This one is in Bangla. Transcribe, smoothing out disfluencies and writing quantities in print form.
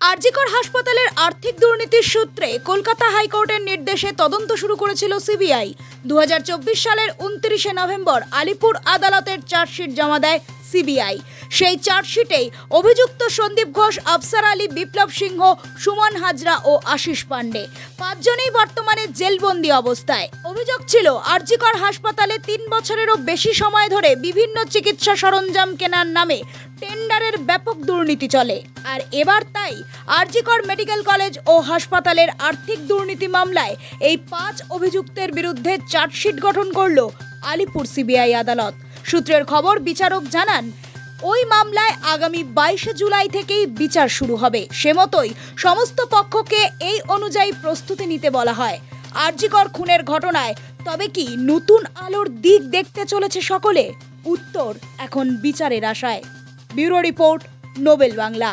আরজিকর হাসপাতালের আর্থিক দুর্নীতির সূত্রে কলকাতা হাইকোর্টের নির্দেশে তদন্ত শুরু করেছিল সিবিআই। 2024 সালের 29শে নভেম্বর আলিপুর আদালতের চার্জশিট জমা দেয় সিবিআই। সেই চার্জশিটেই অভিযুক্ত সন্দীপ ঘোষ, আফসার আলী, বিপ্লব সিংহ, সুমন হাজরা ও আশিস পান্ডে পাঁচজনেই বর্তমানে জেলবন্দি অবস্থায়। অভিযোগ ছিল আরজিকর হাসপাতালে 3 বছরেরও বেশি সময় ধরে বিভিন্ন চিকিৎসা সরঞ্জাম কেনার নামে টেন্ডারের ব্যাপক দুর্নীতি চলে। আর এবার তাই আরজিকর মেডিকেল কলেজ ও হাসপাতালের আর্থিক দুর্নীতি মামলায় এই 5 অভিযুক্তের বিরুদ্ধে চার্জশিট গঠন করল আলিপুর সিবিআই আদালত। সূত্রের খবর, বিচারক জানান ওই মামলায় আগামী 22শে জুলাই থেকেই বিচার শুরু হবে। সে মতোই সমস্ত পক্ষকে এই অনুযায়ী প্রস্তুতি নিতে বলা হয়। আরজিকর খুনের ঘটনায় তবে কি নতুন আলোর দিক দেখতে চলেছে সকলে? উত্তর এখন বিচারের আশায়। Bureau report, Nobel Bangla.